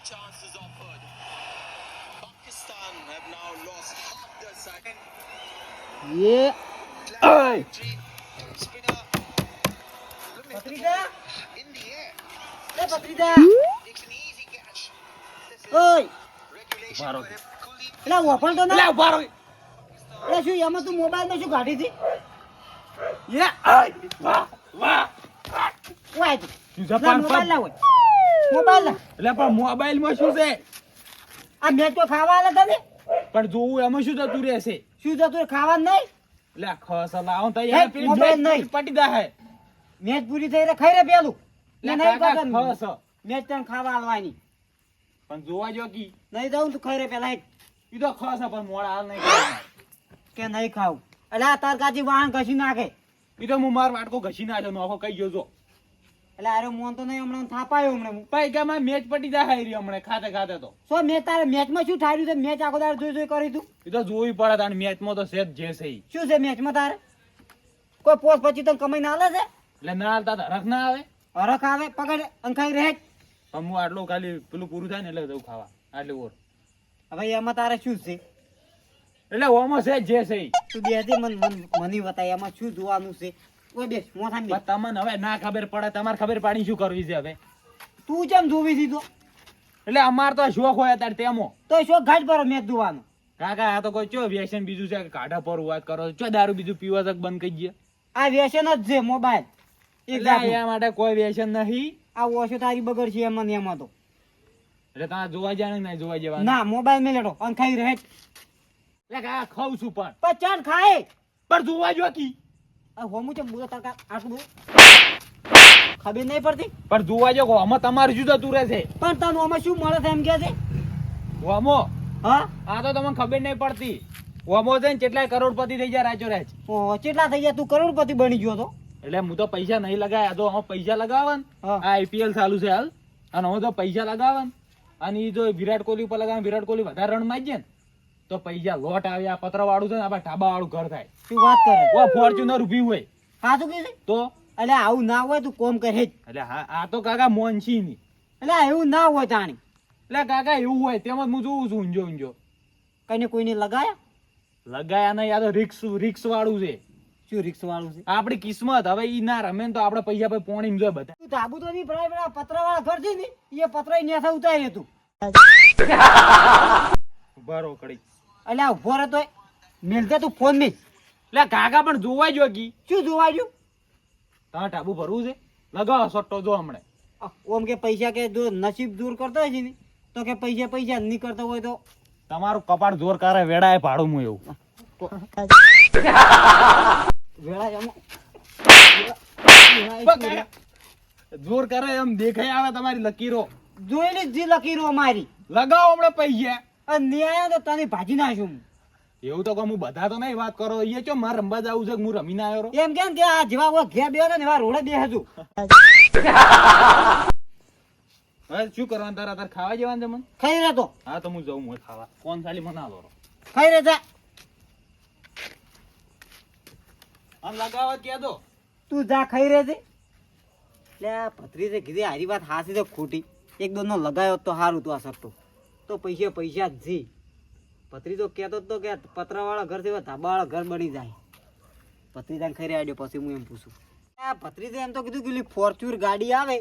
chance is offered. Pakistan have now lost half their side. ये Hey! Spinner पत्रिका in the air. ए पत्रिका It's an easy catch. This is ओय regulation Baro. for him. Kuldeep એલા open તો લે ના ઉભા રહો એલા શું એમાં તું મોબાઈલ માં શું કાઢી હતી યે આય વાહ વાહ ઓય તું તું જપાન મોબાઈલ ના હોય મોબાઈલ ના એટલે પણ મોબાઈલ માં શું છે આ મેચ તો ખાવા આલે તને પણ જોવું એમાં શું થતું રહેશે શું જતું ખાવા નહીં એટલે ખસ લાવો તો હે, યાર પેલી મોબાઈલ મેચ નહીં. પટી જાય મેચ પૂરી થઈ રે ખાઈ રે પેલું લે નહીં કાકા કરતા ખસ મેચ તને ખાવા આલવાની પણ જોવા જો કી નહીં જાઉં તું ખાઈ રે પેલા હેટ. ઈ તો ખસ પણ મોડા હાલ નહીં કરવાના. કે નહીં ખાવું એટલે આ તાર કાચી વાહન કશી નાખે ઈ તો હું માર વાટકો ઘસી નાખ્યો નોખો કઈ ગયો જો એટલે અરે મોન તો નહીં હમણાં થાપાયો હમણાં હું. પૈકામાં મેચ પટી જાય રી હમણે ખાતે ખાતે તો શું મેચ તારે મેચમાં શું થાર્યું છે મેચ આખો દાડો જોઈ જોઈ કરી તું ઈ તો જોવી પડે તાણ મેચમાં તો સેજ જે છે ઈ. શું છે મેચમાં તારે કોઈ પોસ્ટ પછી તને કમાઈને આલે છે એટલે ના હાલતા તો હરખ ના આવે હરખ આવે પકડ અંખાઈ રહે પણ હું આટલું ખાલી પેલું પૂરું થાય ને એટલે જવું ખાવા આટલી ઓર હવે એમાં તારે શું છે એટલે ઓમાં છે જે છે ઈ. તું બેસી મને બતાય એમાં શું જોવાનું છે ઓય બેસ મોથામાં બેસ. પણ તમને હવે ના ખબર પડે તમારે ખબર પાડી શું કરવી છે હવે તું કેમ જોવી દીધો એટલે અમાર તો શોખ હોય અત્યારે તેમાં તો શું ઘાટ પર મેચ જોવાનું કાકા આ તો કોઈ ચો વ્યસન બીજું છે કે કાઢા પર વાત કરો છો ચો દારૂ બીજું પીવા તક બંધ કરી ગયા આ વ્યસન જ છે મોબાઈલ એક એટલે જાતનું. એના માટે કોઈ વ્યસન નહીં આ ઓછો તારી બગડ છે એમાં ને એમાં તો એટલે તમે જોવા જાય ને નહીં જોવા જવાનું ના મોબાઈલ મેં લેટો અંખાઈ રહે એટલે કાકા ખાઉં છું પણ પચાન ખાય પણ જોવા જો કી આ હોમું છે બુરો તાકા આટલું બધું ખબર નહીં પડતી પણ જોવા જો આમાં તમારું શું થતું રહેશે પણ તને આમાં શું મળે છે એમ કે છે વામો હા આ તો તમને ખબર નહીં પડતી વામો છે ને કેટલાય કરોડપતિ થઈ જાય રાચો રાચ ઓહો, કેટલા થઈ ગયા તું કરોડપતિ બની ગયો તો એટલે હું તો પૈસા નહીં લગાયા તો આમાં પૈસા લગાવવા ને હા. આ આઈપીએલ ચાલુ છે હાલ અને હું તો પૈસા લગાવવા ને અને ઈ જો વિરાટ કોહલી ઉપર લગાવે વિરાટ કોહલી વધારે રન મારી જાય ને તો પૈસા લોટ આવે આ પત્ર વાળું છે ને આપણે ઢાબા વાળું ઘર થાય તું વાત કરે ઓ ફોર્ચ્યુનર ઉભી હોય સાચું કીધું તો એટલે આવું ના હોય તું કોમ કરે જ એટલે હા આ તો કાકા મોનસી ની એટલે એવું ના હોય તાણી એટલે કાકા એવું હોય તેમાં હું જોઉં છું ઊંઝો ઊંઝો કઈને કોઈને લગાયા લગાયા નહીં આ તો રિક્સ વાળું છે શું રિક્સ વાળું છે આપણી કિસ્મત હવે ઈ ના રમે ને તો આપણે પૈસા પછી પોણી જોય બધા તું ધાબુ તો નહીં ભરાય પેલા પત્ર વાળા ઘર છે ને એ પત્ર નેસા ઉતારી તું ઉભારો કડી એટલે આ ઉભો રહેતો મેલતે તું ફોન મિલ એટલે કાકા પણ જોવા જો કી શું જોવા ગયું તાર ટાબુ ભરવું છે લગાવો સટ્ટો જો હમણે ઓમ કે પૈસા કે જો નસીબ દૂર કરતો હોય છે ને તો કે પૈસા નહીં કરતો હોય તો તમારું કપાળ જોર કરે વેડાય ભાડું હું એવું વેળા જમો જોર કરે એમ દેખાય આવે તમારી લકીરો જોયેલી જ જી લકીરો અમારી લગાવો હમણાં પૈસા અને ન્યાય તો તને ભાજી નાખ્યું હું. એવું તો કહું હું બધા તો નહીં વાત કરો એ ચો મારે રમવા જવું છે કે હું રમીને આવ્યો રહો. એમ કેમ કે આ જેવા ઓલા ઘેર બેહો ને એવા રોડે બેહે તું હવે શું કરવાનું તારે ખાવા જવાનું છે મને ખાઈ રહે તો હા તો હું જઉં હું ખાવા કોણ ખાલી મને આલો ખાઈ રહે જા આમ લગાવવા કે દો તું જા ખાઈ રહે છે એટલે આ ભત્રીજે કીધી હારી વાત હાસી તો ખોટી એક દોનો લગાયો હોત તો સારું તું આ સટ્ટો તો પૈસા જ જી ભત્રીજો કહેતો જ તો કે પતરાવાળા ઘર છે ધાબાવાળા ઘર બની જાય ભત્રીજાને ખાઈ રહ્યા પછી હું એમ પૂછું આ ભત્રીજે એમ તો કીધું કે પેલી ફોર્ચ્યુન ગાડી આવે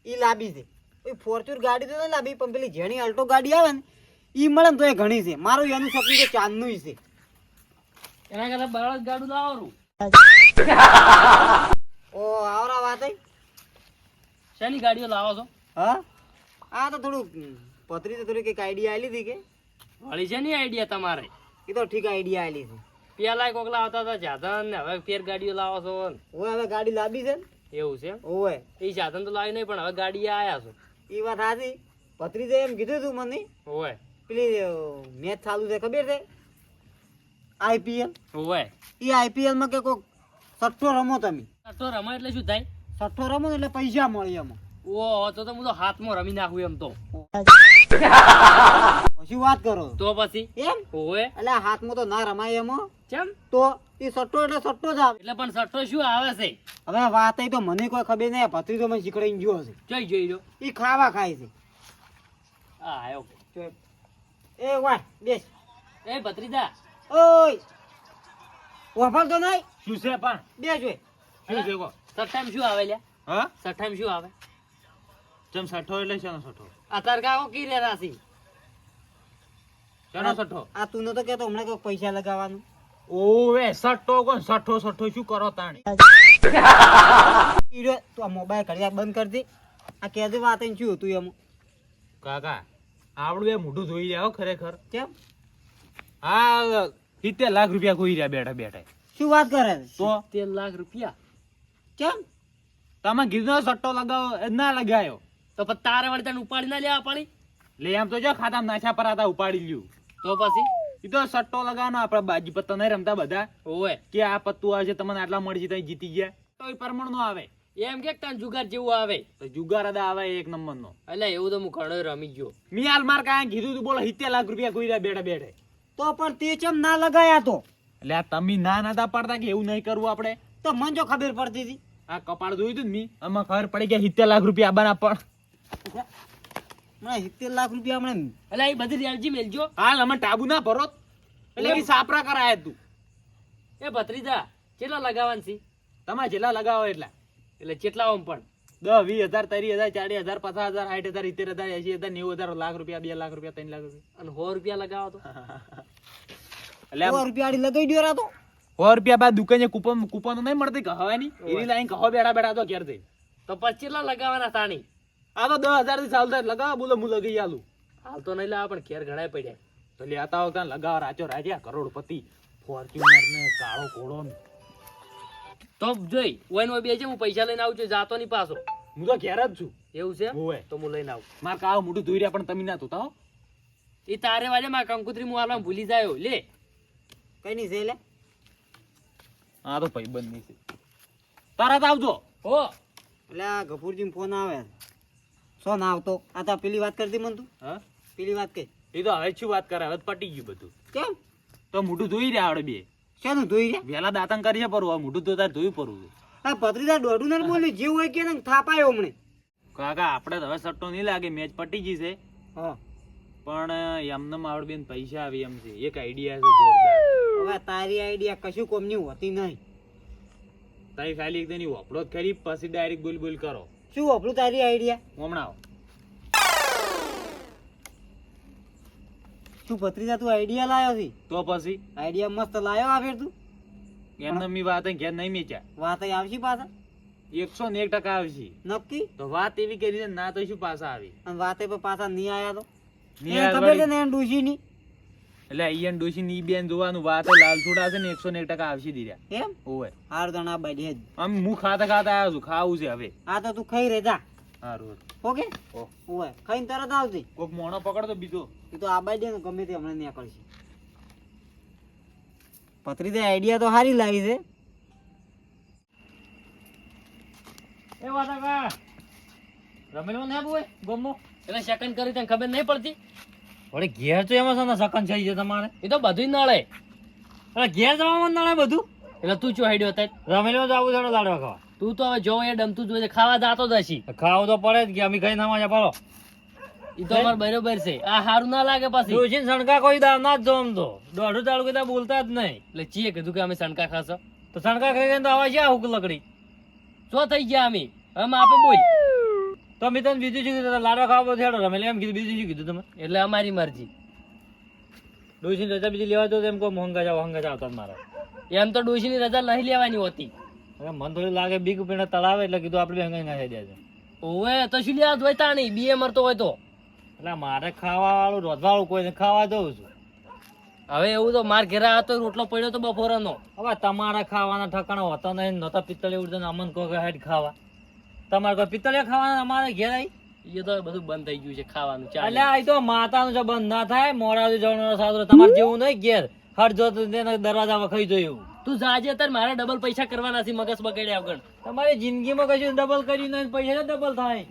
એ લાંબી છે એ ફોર્ચ્યુન ગાડી તો નહીં લાંબી પણ પેલી જેની અલ્ટો ગાડી આવે ને એ મળે ને તો એ ઘણી છે મારું એનું સપનું તો ચાંદનું છે એના કરતા બરાબર ગાડું લાવવાનું ઓ આવરા વાત હે શેની ગાડીઓ લાવો છો હા આ તો થોડું પત્રી તો થોડી કઈક આઈડિયા આલી હતી કે વળી છે ને આઈડિયા તમારે એ તો ઠીક આઈડિયા આલી છે પેલા કોકલા આવતા હતા સાધન ને હવે ફેર ગાડીઓ લાવો છો ને. ઓય હવે ગાડી લાવી છે ને એવું છે ઓય એ સાધન તો લાવી નહીં પણ હવે ગાડી આયા છો એ વાત સાચી પત્રીજે એમ કીધું તું મને ઓય પેલી મેચ ચાલુ છે ખબર છે આઈપીએલ ઓય એ આઈપીએલ માં કે કોક સટ્ટો રમો તમે તો રમાય એટલે શું થાય સટ્ટો રમો ને એટલે પૈસા મળે એમાં ઓ તો હું તો હાથમાં રમી નાખું એમ તો શું વાત કરો તો પછી એમ ઓય એટલે આ હાથમાં તો ના રમાય એમાં કેમ તો એ સટ્ટો એટલે સટ્ટો જ આવે એટલે પણ સટ્ટો શું આવે છે હવે વાત તો મને કોઈ ખબર નહીં ભત્રીજો મને શીખડાઈને ગયો હશે જોઈ જોઈ જો એ ખાવા ખાય છે આ આયો. એ વાહ બેસ. એ ભત્રીજા, ઓય વફાળ તો નહીં શું છે પણ બેસ ઓય. શું છે કો સઠ્ઠામાં શું આવે લ્યા? હા સઠ્ઠામાં શું આવે? ચમ સઠ્ઠો એટલે શેનો સઠ્ઠો અત્યારે કાકો કી રે રાશિ? શેનો સઠ્ઠો આ તું નતો કેતો હમણાં કોઈ પૈસા લગાવવાનું. ઓવે સઠ્ઠો કોણ સઠ્ઠો સઠ્ઠો શું કરો તાણી ઈરો તું આ મોબાઈલ ઘડિયાળ બંધ કરી દે. આ કહેજે વાત એને શું હતું એમ. કાકા આવડું એ મોઢું ધોઈ રહ્યા હો ખરેખર કેમ હા 70 લાખ રૂપિયા ખોઈ રહ્યા બેઠા બેઠા શું વાત કરે છે? તો 13 લાખ રૂપિયા. કેમ તમે કીધું સટ્ટો લગાવો એ ના લગાયો તો પછી તારે વળી તને ઉપાડી ના લેવા પડી? લે એમ તો જો ખાતામાં નાછા પર હતા ઉપાડી લ્યું તો પછી એ તો સટ્ટો લગાવવાનો આપડે બાજી પત્તા નહીં રમતા બધા ઓવે કે આ પત્તું આવે છે તમને આટલા મળશે તો જીતી ગયા તો એ પરમણ નો આવે એમ કે તને જુગાર જેવું આવે. તો જુગાર અદા આવે એક નંબર નો એટલે એવું તો હું ઘણો રમી ગયો. મિયાલ માર કાંઈ કીધું તું બોલો 70 લાખ રૂપિયા ખોઈ રહ્યા બેઠા બેઠે તો પણ તે ચમ ના લગાયા તો એટલે આ તમે ના નતા પાડતા કે એવું નહીં કરવું આપણે તો મને જો ખબર પડતી હતી. આ કપાળ જોયું તું ને મી આમાં ખબર પડી ગયા 70 લાખ રૂપિયા આબાના પણ મને 70 લાખ રૂપિયા હમણાં એટલે એ બધી રેલજી મેલજો. હાલ અમે ટાબુ ના ભરો એટલે એ સાપરા કરાયા તું એ ભત્રીજા કેટલા લગાવવાનું છે? તમારે જેટલા લગાવો એટલા એટલે કેટલા આમ પણ 10 20 30 40 50 60 70 80 90 લાખ રૂપિયા 2 લાખ રૂપિયા 3 લાખ રૂપિયા અને 100 રૂપિયા લગાવો તો એટલે 100 રૂપિયા આડી લગાઈ દો રાતો. 100 રૂપિયા બાદ દુકાને કૂપન નહીં મળતી કહેવાની એની લાઈન કહો બેઠા બેઠા તો ઘેર થઈ તો પછી કેટલા લગાવવાના તાણી? આ તો 10,000 થી ચાલતા લગાવો બોલો હું લગી આલું હાલ તો નહીં લાવવા પણ ઘેર ઘણાય પડ્યા. તો લેતા આવતા લગાવો રાચો રાજા કરોડપતિ ફોર્ચ્યુનર ને કાળો ઘોડો ને તો જોઈ ઓય નો બેજે હું પૈસા લઈને આવું છું જાતો નહીં પાછો. હું તો ઘેર જ છું એવું છે? હોવે. તો હું લઈને આવું. માર કાળો મોઢું ધોઈ રહ્યા પણ તમે ના ધોતા હો એ તારે વાલે માં કંકુતરી હું આલવા ભૂલી જાયો લે. કઈ નહીં છે લે. હા તો ભાઈબંધ નહીં છે તરત આવજો હો એટલે આ ગફુરજી ફોન આવે. શું ના આવતો? આ તો પેલી વાત કરતી મને તું. હા પેલી વાત કઈ એ તો હવે શું વાત કરે હવે તો પટી ગયું બધું કેમ તો મોઢું ધોઈ રહ્યા આવડે બે શાનું ધોઈ રે? વેલા દાતન કરીએ પરવું હવે મોઢું ધોતા ધોઈ પરવું આ ભત્રીજા દોઢું ને બોલી જેવું હોય કે ને થાપાયો હમણે. કાકા આપણે તો હવે સટ્ટો નહીં લાગે મેચ પટી ગઈ છે હા પણ એમને આવડ બેન પૈસા આવી એમ છે એક આઈડિયા છે જોરદાર હવે તારી આઈડિયા કશું કોમની હોતી નહીં. તારી ખાલી એક તેની વપડો જ ખરી પછી ડાયરેક્ટ બોલ બોલ કરો શું વાપરું તારી આઈડિયા? હમણાં આવો. શું ભત્રીજા તું આઈડિયા લાયો છે? તો પછી આઈડિયા મસ્ત લાયો આ ફેર તું. એમને મી વાત ઘેર નહીં મેચ્યા વાત અહીં આવશે પાછા 101% આવશે નક્કી. તો વાત એવી કરી છે ના તો શું પાછા આવી અને વાતે પર પાછા નહીં આયા તો નહીં એને આવ્યા ખબર છે વળી. ને એને ડૂસીની એટલે અહીંયા ડોશી ની બેન જોવાનું વાત લાલસુડા છે ને 101% આવશે દીધા એમ ઓવે હાર તો ના બાજે જ. આમ હું ખાતા ખાતા આવ્યો છું ખાવું છે હવે આ તો તું ખાઈ રે જા. સારું ઓકે ઓ ઓય ખાઈને તરત આવજે. કોક મોણો પકડતો બીજો એ તો આ બાજુ ને ગમે તે હમણાં નીકળશે. ભત્રીજા આઈડિયા તો સારી લાવી છે. એ વાતા કા રમેલો ના બોય ગમો એટલે સેકન્ડ કરી તને ખબર નહીં પડતી? વળી ઘેર તો એમાં છે ને સકન થઈ છે તમારે એ તો બધું નળે. એટલે ઘેર જવામાં નળે બધું એટલે તું ચો હાઈડ્યો હતા? રમેલો તો આવું થોડો લાડવા ખાવા તું તો હવે જો એ ડમતું જ ખાવા જાતો જ હશી. ખાવું તો પડે જ કે અમે કઈ ના માજા પાડો એ તો અમારે બરોબર છે. આ હારું ના લાગે પાછી. ડોશી ને સણકા કોઈ દાવ ના જ જો આમ તો દોઢું ચાલુ કીધા બોલતા જ નહીં એટલે ચીએ કીધું કે અમે સણકા ખાશો. તો સણકા ખાઈ ગયા તો આવા છે હુક લકડી ચો થઈ ગયા અમે હવે આપે બોલ. તો અમે તને બીજું શું કીધું લાડવા ખાવા થયો રમેલે એમ કીધું બીજું શું કીધું તમે એટલે અમારી મરજી. ડોશી રજા બીજી લેવા તો એમ કહો મોંઘા જાવ આવતા મારે એમ તો ડોશીની રજા નહીં લેવાની હોતી. હવે મને થોડી લાગે બીક પીને તળાવે એટલે કીધું આપણે હંગાઈ ના થઈ જાય ઓવે તો શું લેવા જોઈતા નહીં બીએ મરતો હોય તો. એટલે મારે ખાવા વાળું રોધવા વાળું કોઈ ખાવા જવું છું હવે એવું તો માર ઘેરા હતો રોટલો પડ્યો તો બપોરનો. હવે તમારા ખાવાના ઠકાણા હોતા નહીં નતા પિત્તળે ઉડતા અમન કહો કે હેડ ખાવા તમારે કોઈ પિત્તળે ખાવાના અમારે ઘેર આવી એ તો બધું બંધ થઈ ગયું છે ખાવાનું. એટલે ચાલે આ તો માતાનું જો બંધ ના થાય મોડા જવાનો સાદરો તમારે જેવું નહીં ઘેર હર જો દરવાજા વખાઈ જાય એવું તું જાજે તાર મારે ડબલ પૈસા કરવાના છે મગજ બગાડ્યા વગર. તમારી જિંદગીમાં કશું ડબલ કર્યું નહીં પૈસા ડબલ થાય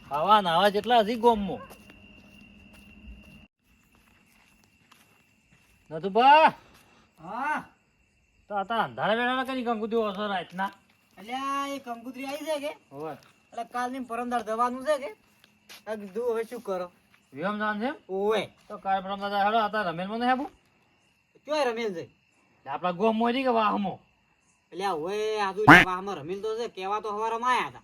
ખાવા નાવા જેટલા હજી ગોમમાં નતું બા હા તો આ અંધારા વેળા કરી કંકુતી ઓછો રાતના એટલે આ એ કંકુતરી આવી છે કે હોય એટલે કાલ ની પરમદાર જવાનું છે કે આ કીધું હવે શું કરો વિહમ જાન છે એમ? ઓવે તો કાર્યક્રમ દાદા હેડો હતા રમેલમાં ને હેબુ ક્યાં રમેલ છે આપડા ગોમ મોજી કે વાહમો એટલે ઓવે આજુ વાહમાં રમેલ તો છે કેવા તો હવારમાં આયા હતા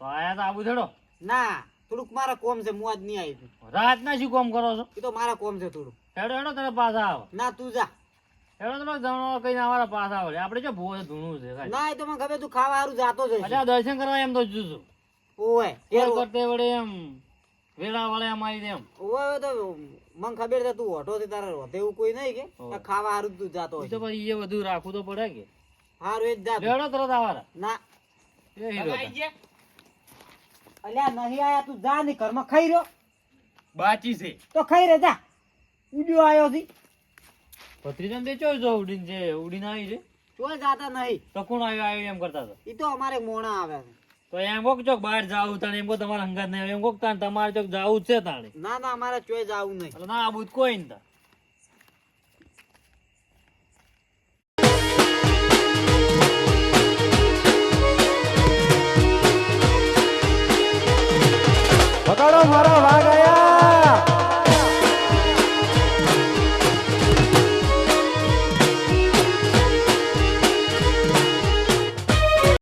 તો આયા તા આબુ છેડો ના થોડુંક મારા કોમ છે હું આજ નહીં આવી રાત ના શું કામ કરો છો એ તો મારા કોમ છે થોડું હેડો હેડો તને પાછા આવે ના તું જા હેડો તો જણો કઈ અમારા પાછા આવે આપણે જો ભૂવો ધૂણું છે કાંઈ. ના એ તો મને ખબર તું ખાવા હારું જાતો જ અચ્છા દર્શન કરવા એમ તો જુજુ ઓવે ઘેર કરતે વડે એમ વેળા વાળે એમ આવી એમ ઓવે તો મને ખબર છે તું ઓટો થી તારે હોતે એવું કોઈ નહીં કે ઓવે. તો ખાવા હારું તું જાતો ઈ તો હોય પછી એ બધું રાખવું તો પડે કે હારું એ જ જા તું. લેડો તરત આવારા ના એ હીરો હતા. અલ્યા નહીં આયા તું જા ની ઘરમાં ખાઈ રહ્યો બાચી છે તો ખાઈ રે જા ઉડ્યો આયો છી ભત્રીજાને તે ચોય જો ઉડીને છે ઉડીને આવી છે ચોય જાતા નહીં તો કોણ આવ્યો એમ કરતા હતા ઈ તો અમારે મોણા આવે છે તો એમ કોક ચોક બહાર જાવું તાણે એમ કો તમારા હંગાત નહીં આવે એમ કોક તાણે તમારે ચોક જાવું જ છે તાણે ના ના અમારે ચોય જાવું નહીં એટલે ના આબુ કોઈ નહીં તા પકડો મારા વાઘ આયા